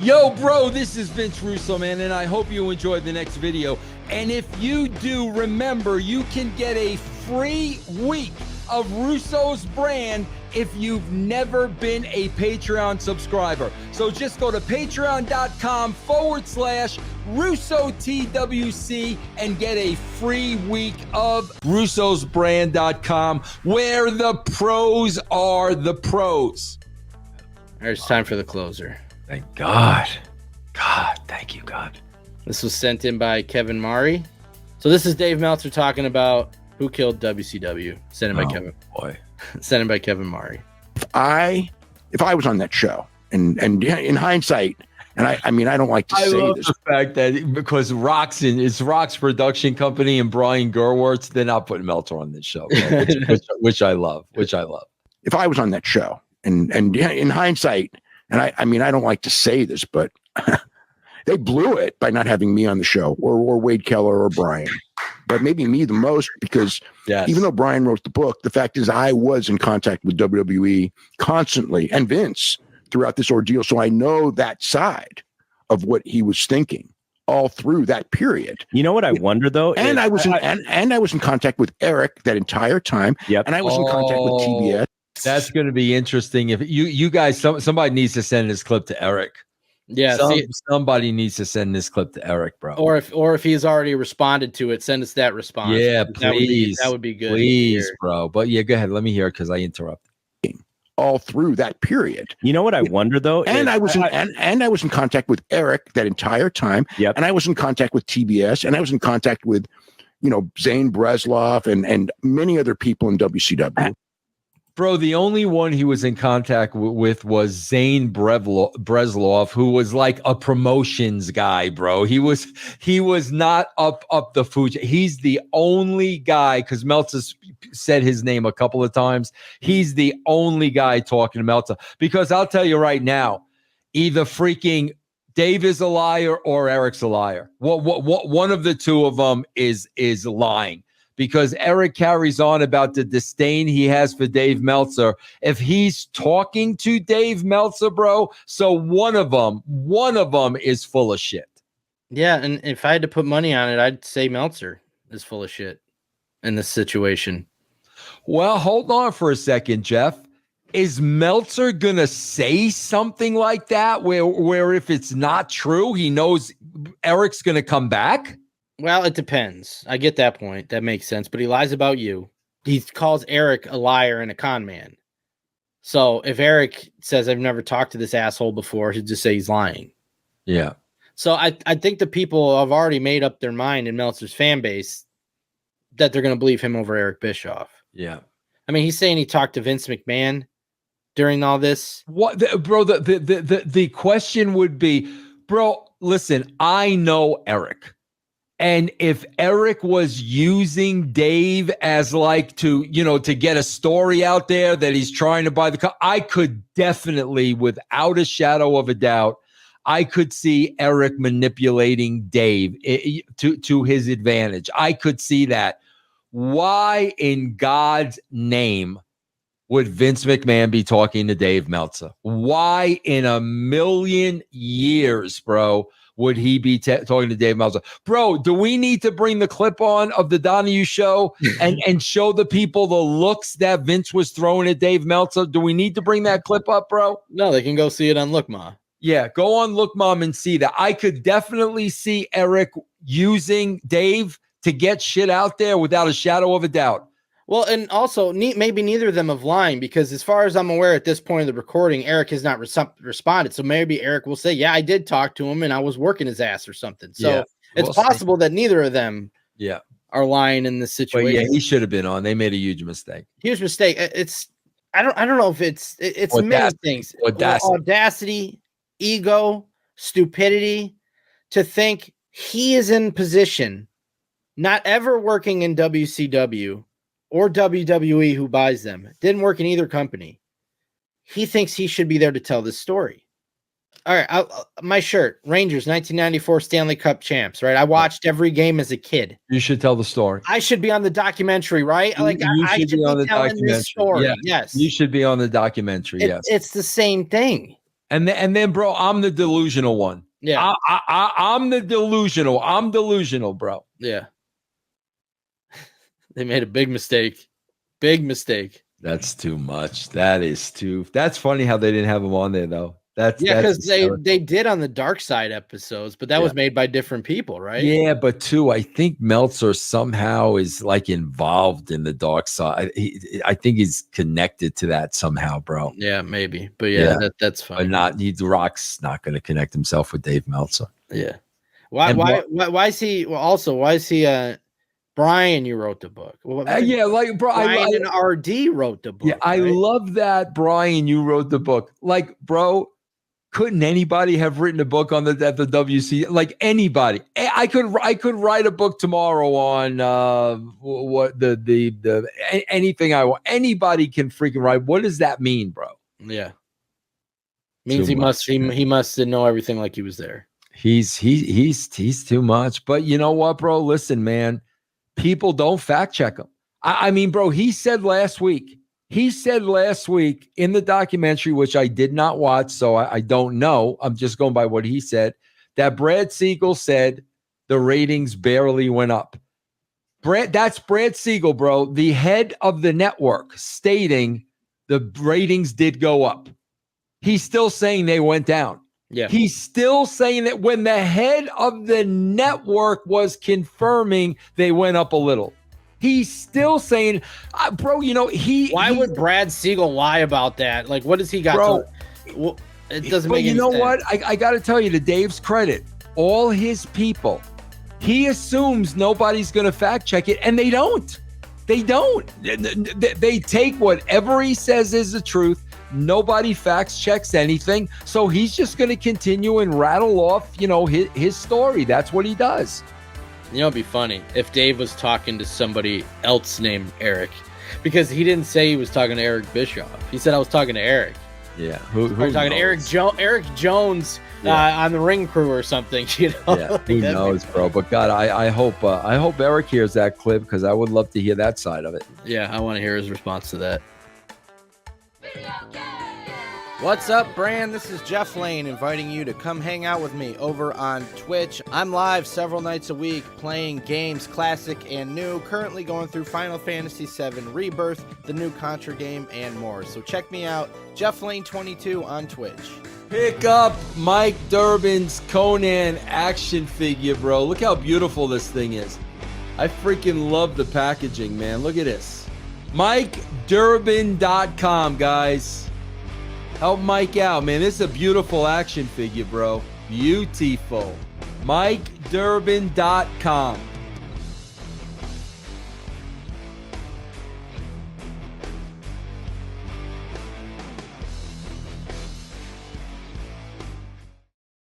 Yo, bro, this is Vince Russo, man, and I hope you enjoyed the next video. And if you do, remember, you can get a free week of Russo's brand if you've never been a Patreon subscriber. So just go to patreon.com/RussoTWC and get a free week of Russo'sBrand.com, where the pros are the pros. All right, it's time for the closer. Thank God. God, thank you, God. This was sent in by Kevin Mari. So this is Dave Meltzer talking about Who Killed WCW. Sent in by Kevin. Boy. Sent in by Kevin Mari. If I was on that show, and in hindsight, and I mean, I don't like to I say love this. the fact that because it's Rock's production company and Brian Gerwartz, they're not putting Meltzer on this show, which I love. If I was on that show, and in hindsight, and I mean, I don't like to say this, but they blew it by not having me on the show, or Wade Keller or Brian, but maybe me the most, because even though Brian wrote the book, the fact is I was in contact with WWE constantly and Vince throughout this ordeal. So I know that side of what he was thinking all through that period. You know what I wonder though? And I was in contact with Eric that entire time. Yep. And I was in contact with TBS. That's going to be interesting. If you guys, somebody needs to send this clip to Eric. Yeah, somebody needs to send this clip to Eric, bro. Or if he's already responded to it, send us that response. Yeah, please. That would be good. Please, bro. But yeah, go ahead. Let me hear it because I interrupted. All through that period. You know what I wonder though? And I was in contact with Eric that entire time. Yep. And I was in contact with TBS, and I was in contact with, Zane Breslov and many other people in WCW. Bro, the only one he was in contact with was Zane Breslov, who was like a promotions guy, bro. He was not up the food. He's the only guy, because Meltzer said his name a couple of times. He's the only guy talking to Meltzer, because I'll tell you right now, either freaking Dave is a liar or Eric's a liar. What one of the two of them is lying. Because Eric carries on about the disdain he has for Dave Meltzer. If he's talking to Dave Meltzer, bro, so one of them is full of shit. Yeah, and if I had to put money on it, I'd say Meltzer is full of shit in this situation. Well, hold on for a second, Jeff. Is Meltzer gonna say something like that where if it's not true, he knows Eric's gonna come back? Well, it depends. I get that point. That makes sense. But he lies about you. He calls Eric a liar and a con man. So if Eric says, I've never talked to this asshole before, he'll just say he's lying. Yeah. So I think the people have already made up their mind in Meltzer's fan base that they're going to believe him over Eric Bischoff. Yeah. I mean, he's saying he talked to Vince McMahon during all this. What, bro, the question would be, bro, listen, I know Eric. And if Eric was using Dave as like to get a story out there that he's trying to buy the car, I could definitely, without a shadow of a doubt, I could see Eric manipulating Dave to his advantage. I could see that. Why in God's name would Vince McMahon be talking to Dave Meltzer? Why in a million years, bro, would he be talking to Dave Meltzer? Bro, do we need to bring the clip on of the Donahue show and show the people the looks that Vince was throwing at Dave Meltzer? Do we need to bring that clip up, bro? No, they can go see it on Look Ma. Yeah, go on Look Mom and see that. I could definitely see Eric using Dave to get shit out there without a shadow of a doubt. Well, and also, maybe neither of them have lied, because as far as I'm aware at this point of the recording, Eric has not responded. So maybe Eric will say, yeah, I did talk to him and I was working his ass or something. So it's possible that neither of them are lying in this situation. But yeah, he should have been on. They made a huge mistake. Huge mistake. I don't know if it's many things. Audacity, ego, stupidity, to think he is in position, not ever working in WCW or WWE, who buys them, didn't work in either company. He thinks he should be there to tell this story. All right, my shirt, Rangers, 1994 Stanley Cup champs, right? I watched every game as a kid. You should tell the story. I should be on the documentary, right? Like, I should be on the telling this story. Yeah. Yes. You should be on the documentary, yes. It's the same thing. And then, bro, I'm the delusional one. Yeah. I'm the delusional. I'm delusional, bro. Yeah. They made a big mistake. Big mistake. That's too much. That's funny how they didn't have him on there, though. Because they did on the Dark Side episodes, but that was made by different people, right? Yeah, but too, I think Meltzer somehow is like involved in the Dark Side. I think he's connected to that somehow, bro. Yeah, maybe. But yeah. That's fine. But Rock's not going to connect himself with Dave Meltzer. Yeah. Why is he? Well, also, why is he? Brian, you wrote the book. Brian and RD wrote the book. Yeah, I love that, Brian. You wrote the book, like, bro. Couldn't anybody have written a book on at the WC? Like anybody, I could write a book tomorrow on what the anything I want. Anybody can freaking write. What does that mean, bro? Yeah, means he must know everything like he was there. He's too much. But you know what, bro? Listen, man, people don't fact check him. I mean, bro, he said last week in the documentary, which I did not watch, so I don't know. I'm just going by what he said, that Brad Siegel said the ratings barely went up. That's Brad Siegel, bro, the head of the network, stating the ratings did go up. He's still saying they went down. Yeah. He's still saying that when the head of the network was confirming they went up a little. He's still saying, bro, you know, why would Brad Siegel lie about that? Like, what does he got? Bro, it doesn't make any sense. But you know what? I got to tell you, to Dave's credit, all his people, he assumes nobody's going to fact check it, and they don't. They don't. They take whatever he says is the truth. Nobody fact checks anything. So he's just going to continue and rattle off, you know, his story. That's what he does. You know, it'd be funny if Dave was talking to somebody else named Eric, because he didn't say he was talking to Eric Bischoff. He said, I was talking to Eric. Yeah. Who talking to Eric Jones on the Ring Crew or something, you know? Yeah, who knows, bro? But God, I hope Eric hears that clip, because I would love to hear that side of it. Yeah, I want to hear his response to that. What's up, Brand? This is Jeff Lane inviting you to come hang out with me over on Twitch. I'm live several nights a week playing games, classic and new, currently going through Final Fantasy VII Rebirth, the new Contra game, and more. So check me out, Jeff Lane 22 on Twitch. Pick up Mike Durbin's Conan action figure, bro. Look how beautiful this thing is. I freaking love the packaging, man. Look at this. MikeDurbin.com, guys. Help Mike out, man. This is a beautiful action figure, bro. Beautiful. MikeDurbin.com.